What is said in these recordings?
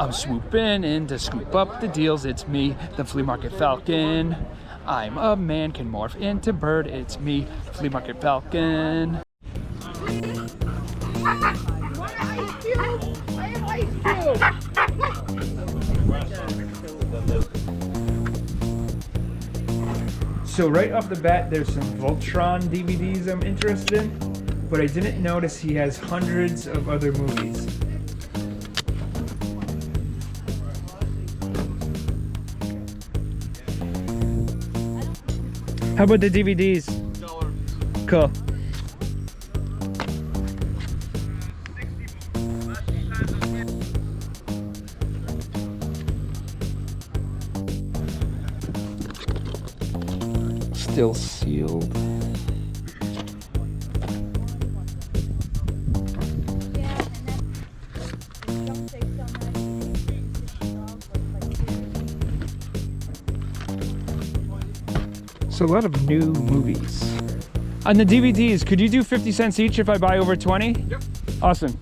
I'm swooping in to scoop up the deals. It's me, the Flea Market Falcon. I'm a man, can morph into bird. It's me, Flea Market Falcon. So right off the bat, there's some Voltron DVDs I'm interested in, but I didn't notice he has hundreds of other movies. How about the DVDs? Cool. Still sealed. So a lot of new movies. On the DVDs, could you do 50 cents each if I buy over 20? Yep. Awesome.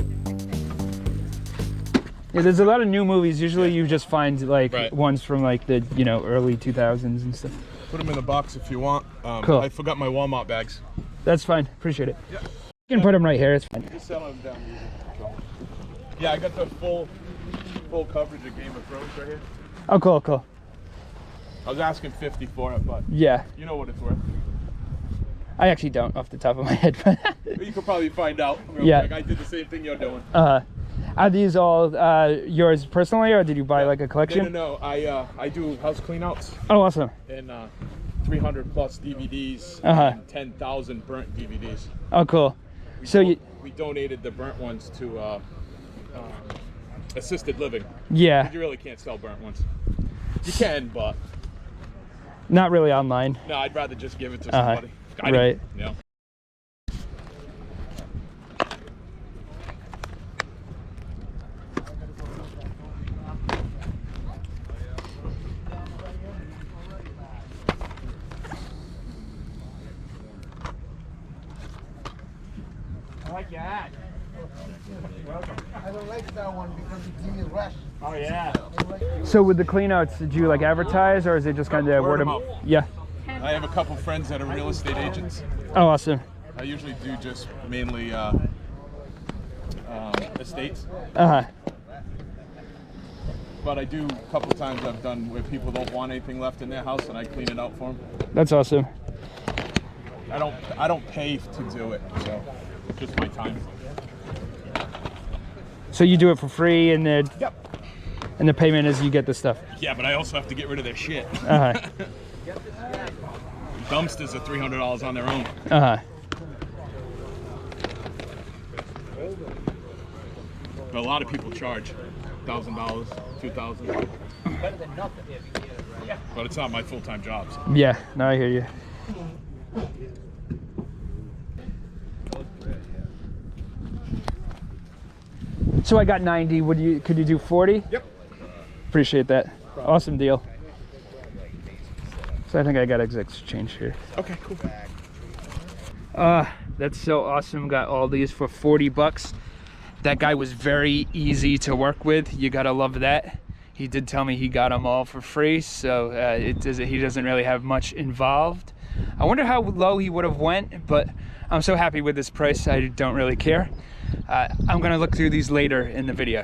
Yeah, there's a lot of new movies. Usually you just find like ones from like the, you know, early 2000s and stuff. Put them in the box if you want. Cool. I forgot my Walmart bags. That's fine. Appreciate it. Yep. You can put them right here. It's fine. Just sell them down here. Yeah, I got the full coverage of Game of Thrones right here. Oh, cool, cool. I was asking 50 for it, but yeah, you know what it's worth. I actually don't off the top of my head, but you could probably find out real quick. I did the same thing you're doing. Are these all yours personally, or did you buy like a collection? No. I do house cleanouts. Oh, awesome. And 300 plus DVDs and 10,000 burnt DVDs. Oh, cool. We donated the burnt ones to assisted living. Yeah. You really can't sell burnt ones. You can, but not really online. No, I'd rather just give it to somebody. Right. Yeah. I like your hat. Welcome. I don't like that one because it gives me a rush. Oh yeah. So with the cleanouts, did you like advertise, or is it just kind of word of mouth? Yeah. I have a couple friends that are real estate agents. Oh, awesome. I usually do just mainly estates. But I do a couple times I've done where people don't want anything left in their house and I clean it out for them. That's awesome. I don't pay to do it, so it's just my time. So you do it for free, and the and the payment is you get the stuff. Yeah, but I also have to get rid of their shit. Dumpsters are $300 on their own. But a lot of people charge $1,000, $2,000. But it's not my full-time job. So. Yeah, no, I hear you. So I got 90. Could you do 40? Yep. Appreciate that. Awesome deal. So I think I got exchange here. Okay, cool. That's so awesome. Got all these for 40 bucks. That guy was very easy to work with. You gotta love that. He did tell me he got them all for free, so he doesn't really have much involved. I wonder how low he would have went, but I'm so happy with this price, I don't really care. I'm gonna look through these later in the video.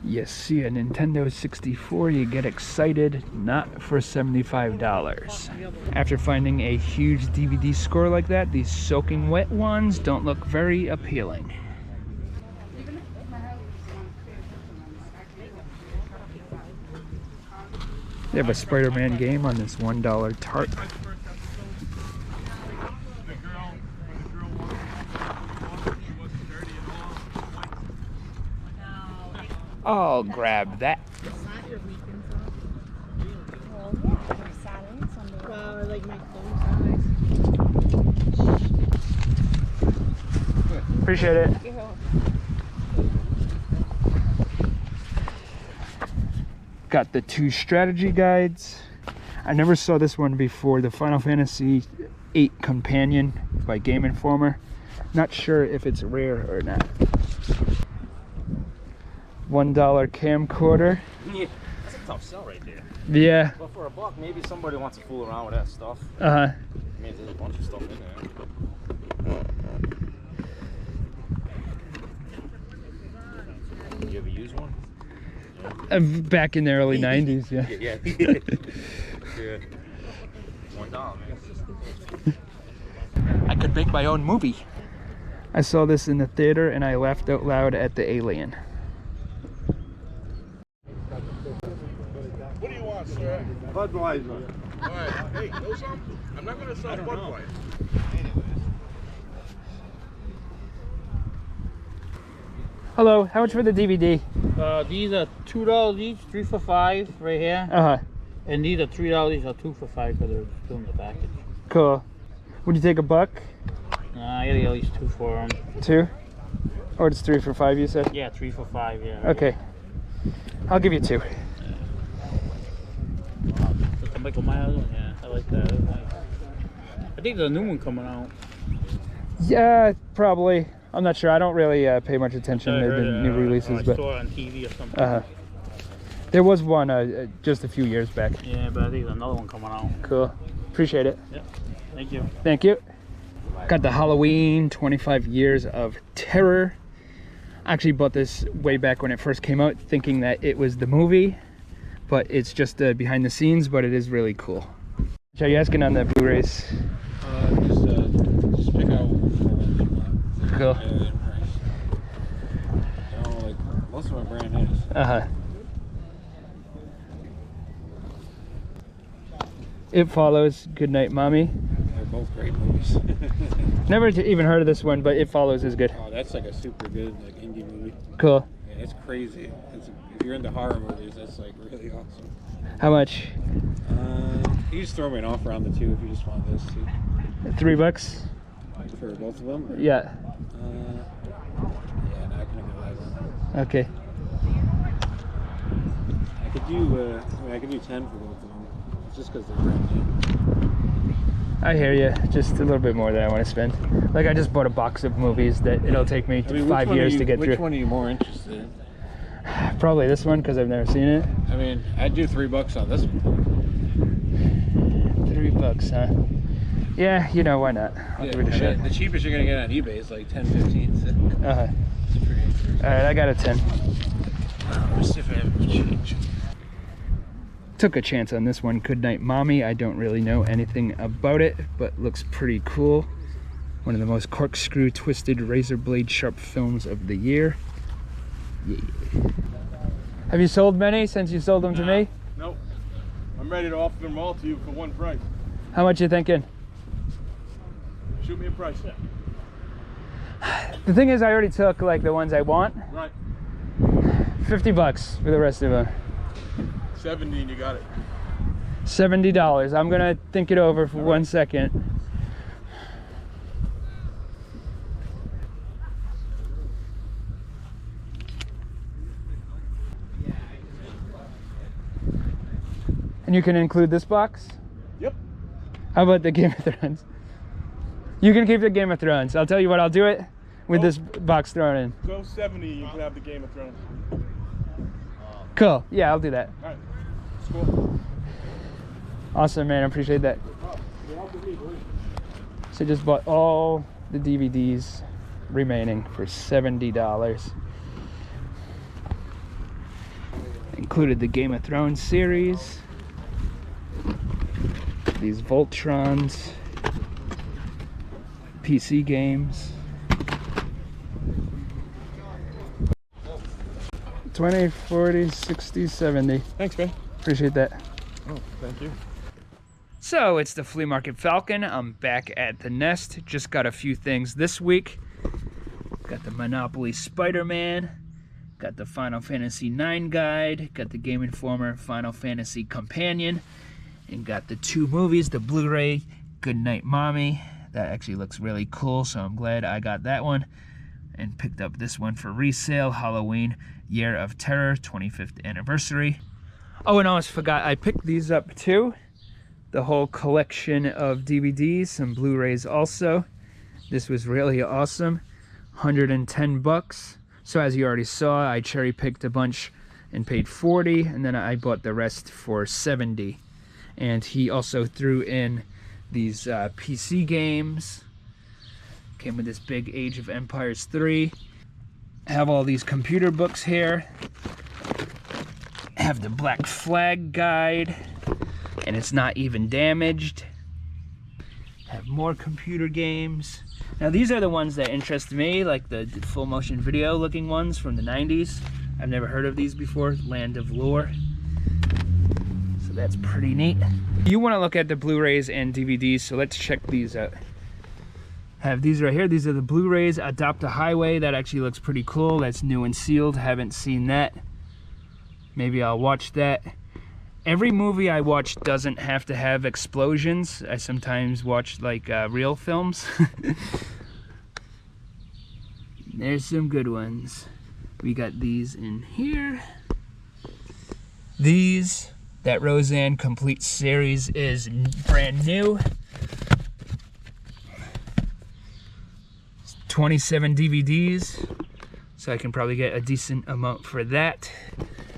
You see a Nintendo 64, you get excited, not for $75. After finding a huge DVD score like that, these soaking wet ones don't look very appealing. They have a Spider-Man game on this $1 tarp. I'll grab that. Wow, I like my clothes. Appreciate it. Got the 2 strategy guides. I never saw this one before, the Final Fantasy 8 Companion by Game Informer. Not sure if it's rare or not. $1 camcorder. Yeah, that's a tough sell right there. Yeah. But for $1, maybe somebody wants to fool around with that stuff. Uh-huh. I mean, there's a bunch of stuff in there. You ever use one? Yeah. Back in the early 90s, yeah. Yeah. Yeah. $1, man. I could make my own movie. I saw this in the theater and I laughed out loud at the alien. What do you want, sir? Budweiser. All right. Hey, those I'm not gonna sell Budweiser. Hello, how much for the DVD? These are $2 each, 3 for $5 right here. Uh-huh. And these are $3, these are 2 for $5 because they're still in the package. Cool. Would you take $1? I gotta get at least 2 for them. 2? Or it's 3 for $5, you said? Yeah, 3 for $5, yeah. Okay. I'll give you 2. With the Michael Myers one, yeah, I like that. Nice. I think there's a new one coming out. Yeah, probably. I'm not sure. I don't really pay much attention I to heard, the new releases, I but saw it on TV or something. there was one just a few years back. Yeah, but I think there's another one coming out. Cool. Appreciate it. Yeah, thank you. Thank you. Got the Halloween 25 Years of Terror. I actually bought this way back when it first came out, thinking that it was the movie, but it's just behind the scenes, but it is really cool. Are you asking on the Blu-rays? Just pick out Cool. like most of my brand names. It Follows, Good Night Mommy. They're both great movies. Never even heard of this one, but It Follows is good. Oh, that's like a super good like indie movie. Cool. Yeah, it's crazy. If you're into horror movies, that's like really awesome. How much? You just throw me an offer on the 2 if you just want those 2. $3? For both of them? Or? Yeah. Yeah, no, I can go that one. Okay. I could do 10 for both of them. It's just because they're brand new. I hear you. Just a little bit more than I want to spend. Like I just bought a box of movies that it'll take me 5 years to get through. Which one are you more interested in? Probably this one because I've never seen it. I mean, I'd do $3 on this one. $3, huh? Yeah, you know, why not? I'll give it a shot. The cheapest you're gonna get on eBay is like 10, 15. So Uh-huh. it's pretty. Alright, I got a 10. Let's see if I have change. Took a chance on this one, Good Night Mommy. I don't really know anything about it, but looks pretty cool. One of the most corkscrew, twisted, razor blade sharp films of the year. Yeah. Have you sold many since you sold them to me? Nope. I'm ready to offer them all to you for one price. How much you thinking? Shoot me a price. The thing is, I already took like the ones I want. Right. $50 for the rest of them. 70 and you got it. $70. I'm gonna think it over for 1 second. And you can include this box? Yep. How about the Game of Thrones? You can keep the Game of Thrones. I'll tell you what, I'll do it with this box thrown in. Go 70, you can have the Game of Thrones. Cool. Yeah, I'll do that. All right. Cool. Awesome, man. I appreciate that. So just bought all the DVDs remaining for $70. Included the Game of Thrones series, these Voltrons, PC games. 20, 40, 60, 70. Thanks, man. Appreciate that. Oh, thank you. So it's the Flea Market Falcon. I'm back at the nest. Just got a few things this week. Got the Monopoly Spider-Man. Got the Final Fantasy IX guide. Got the Game Informer Final Fantasy Companion. And got the 2 movies, the Blu-ray Good Night Mommy. That actually looks really cool, so I'm glad I got that one. And picked up this one for resale, Halloween Year of Terror 25th anniversary. Oh, and I almost forgot, I picked these up too. the whole collection of DVDs, some Blu-rays also. This was really awesome. 110 bucks. So as you already saw, I cherry picked a bunch and paid 40, and then I bought the rest for 70. And he also threw in these PC games. Came with this big Age of Empires 3. Have all these computer books here. Have the Black Flag guide, and it's not even damaged. Have more computer games. Now these are the ones that interest me, like the full motion video looking ones from the 90s. I've never heard of these before. Land of Lore. So that's pretty neat. You want to look at the Blu-rays and DVDs, so let's check these out. Have these right here. These are the Blu-rays. Adopt a Highway. That actually looks pretty cool. That's new and sealed. Haven't seen that. Maybe I'll watch that. Every movie I watch doesn't have to have explosions. I sometimes watch like real films. There's some good ones. We got these in here. These, that Roseanne Complete series is brand new. 27 DVDs, so I can probably get a decent amount for that.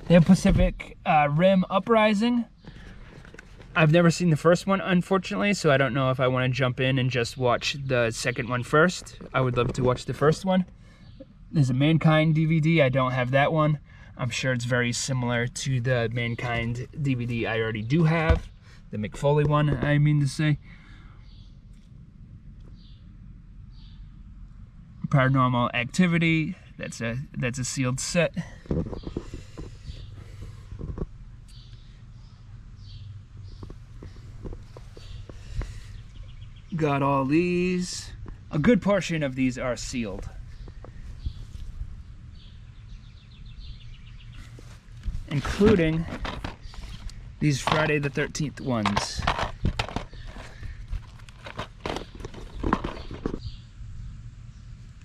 The Pacific Rim Uprising. I've never seen the first one, unfortunately, so I don't know if I want to jump in and just watch the second one first. I would love to watch the first one. There's a Mankind DVD. I don't have that one. I'm sure it's very similar to the Mankind DVD I already do have. The McFoley one, I mean to say. Paranormal Activity. That's a sealed set. Got all these. A good portion of these are sealed. Including these Friday the 13th ones.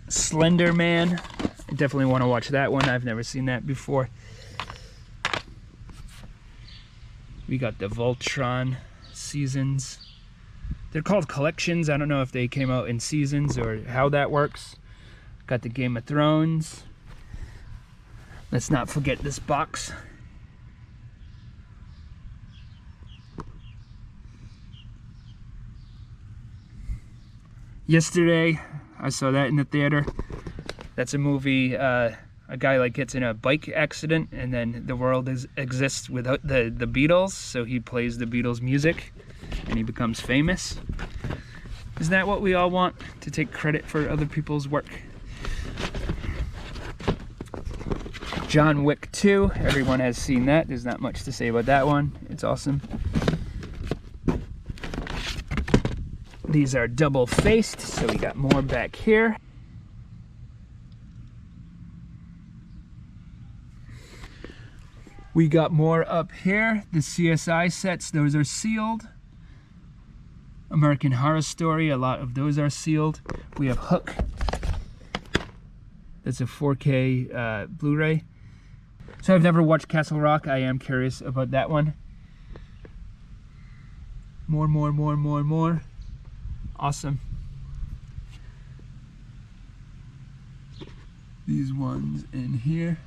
Slender Man. I definitely want to watch that one. I've never seen that before. We got the Voltron seasons. They're called collections. I don't know if they came out in seasons or how that works. Got the Game of Thrones. Let's not forget this box. Yesterday, I saw that in the theater. That's a movie, a guy like gets in a bike accident and then the world exists without the Beatles, so he plays the Beatles music and he becomes famous. Isn't that what we all want? To take credit for other people's work. John Wick 2, everyone has seen that. There's not much to say about that one. It's awesome. These are double-faced, so we got more back here. We got more up here. The CSI sets, those are sealed. American Horror Story, a lot of those are sealed. We have Hook. That's a 4K Blu-ray. So I've never watched Castle Rock. I am curious about that one. More. Awesome. These ones in here.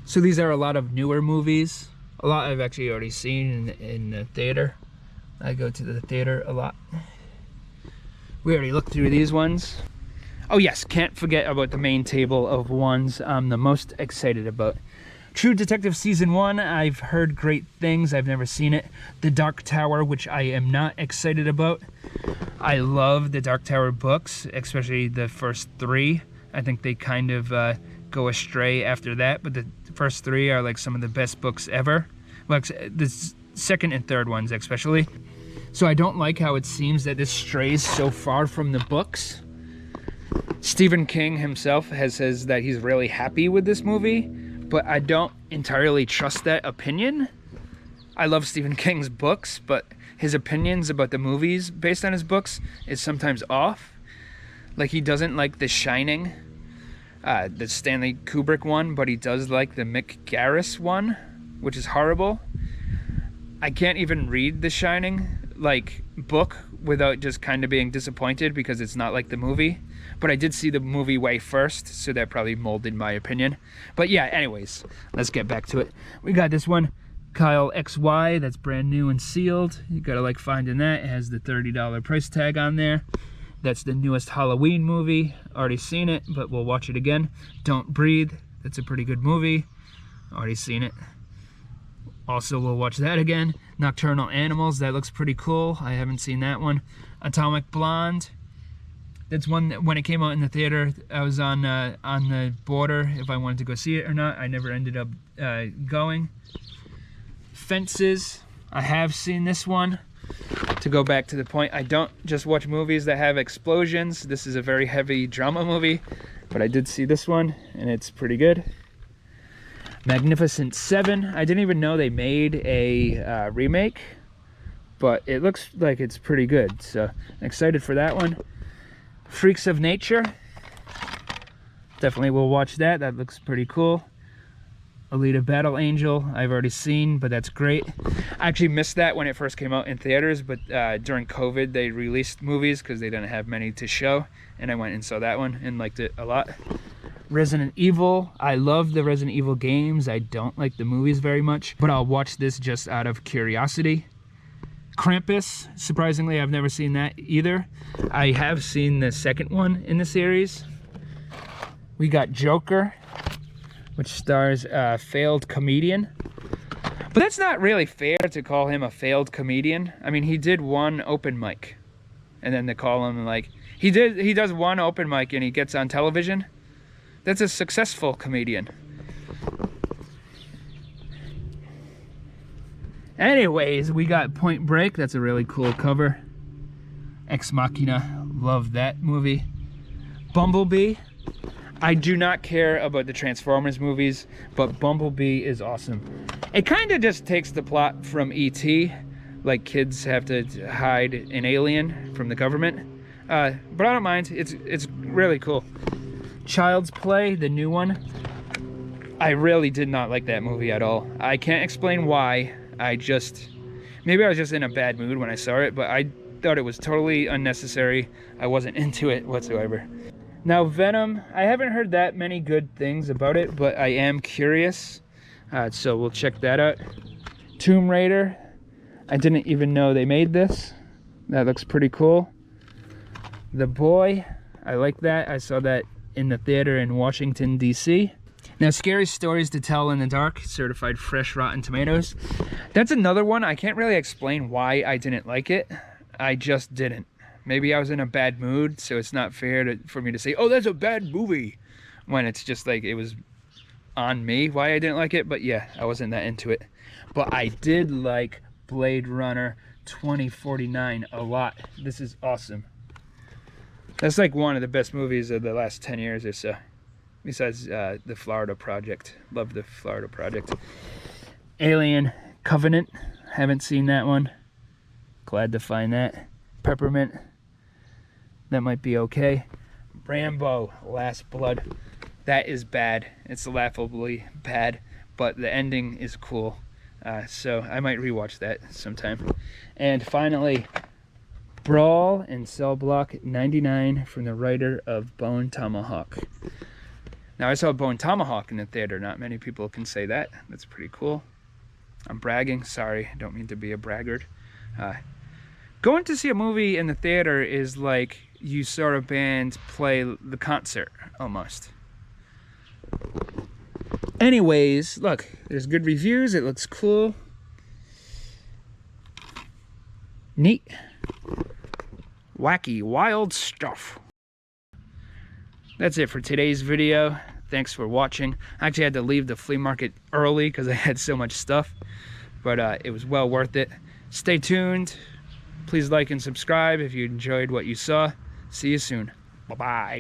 So these are a lot of newer movies. A lot I've actually already seen in the theater. I go to the theater a lot. We already looked through these ones. Oh yes, can't forget about the main table of ones I'm the most excited about. True Detective Season 1, I've heard great things. I've never seen it. The Dark Tower, which I am not excited about. I love the Dark Tower books, especially the first 3. I think they kind of go astray after that, but the first 3 are like some of the best books ever. Well, the second and third ones especially. So I don't like how it seems that this strays so far from the books. Stephen King himself says that he's really happy with this movie, but I don't entirely trust that opinion. I love Stephen King's books, but his opinions about the movies based on his books is sometimes off. Like he doesn't like The Shining. the Stanley Kubrick one, but he does like the Mick Garris one, which is horrible. I can't even read The Shining, like, book without just kind of being disappointed because it's not like the movie. But I did see the movie way first, so that probably molded my opinion. But yeah, anyways, let's get back to it. We got this one, Kyle XY, that's brand new and sealed. You gotta like finding that. It has the $30 price tag on there. That's the newest Halloween movie. Already seen it, but we'll watch it again. Don't Breathe, that's a pretty good movie. Already seen it. Also, we'll watch that again. Nocturnal Animals, that looks pretty cool. I haven't seen that one. Atomic Blonde, that's one that when it came out in the theater, I was on the border if I wanted to go see it or not. I never ended up going. Fences, I have seen this one. To go back to the point, I don't just watch movies that have explosions. This is a very heavy drama movie, but I did see this one, and it's pretty good. Magnificent Seven, I didn't even know they made a remake, but it looks like it's pretty good, so I'm excited for that one. Freaks of Nature, definitely will watch that. That looks pretty cool. Elita Battle Angel, I've already seen, but that's great. I actually missed that when it first came out in theaters, but during COVID they released movies because they didn't have many to show, and I went and saw that one and liked it a lot. Resident Evil, I love the Resident Evil games. I don't like the movies very much, but I'll watch this just out of curiosity. Krampus, surprisingly, I've never seen that either. I have seen the second one in the series. We got Joker, which stars a failed comedian. But that's not really fair to call him a failed comedian. I mean, he did one open mic, and then they call him like, he does one open mic and he gets on television. That's a successful comedian. Anyways, we got Point Break. That's a really cool cover. Ex Machina, love that movie. Bumblebee, I do not care about the Transformers movies, but Bumblebee is awesome. It kind of just takes the plot from E.T., like kids have to hide an alien from the government. But I don't mind, it's really cool. Child's Play, the new one, I really did not like that movie at all. I can't explain why. Maybe I was just in a bad mood when I saw it, but I thought it was totally unnecessary. I wasn't into it whatsoever. Now Venom, I haven't heard that many good things about it, but I am curious, so we'll check that out. Tomb Raider, I didn't even know they made this. That looks pretty cool. The Boy, I like that. I saw that in the theater in Washington, D.C. Now, Scary Stories to Tell in the Dark, certified fresh Rotten Tomatoes. That's another one. I can't really explain why I didn't like it. I just didn't. Maybe I was in a bad mood, so it's not fair for me to say, oh, that's a bad movie, when it's just like it was on me why I didn't like it. But yeah, I wasn't that into it. But I did like Blade Runner 2049 a lot. This is awesome. That's like one of the best movies of the last 10 years or so. Besides the Florida Project. Love the Florida Project. Alien Covenant. Haven't seen that one. Glad to find that. Peppermint. That might be okay. Rambo Last Blood. That is bad. It's laughably bad. But the ending is cool. So I might rewatch that sometime. And finally, Brawl in Cell Block 99 from the writer of Bone Tomahawk. Now, I saw Bone Tomahawk in the theater. Not many people can say that. That's pretty cool. I'm bragging. Sorry, I don't mean to be a braggart. Going to see a movie in the theater is like you saw a band play the concert, almost. Anyways, look, there's good reviews. It looks cool. Neat. Wacky, wild stuff. That's it for today's video. Thanks for watching. I actually had to leave the flea market early because I had so much stuff, but it was well worth it. Stay tuned. Please like and subscribe if you enjoyed what you saw. See you soon. Bye-bye.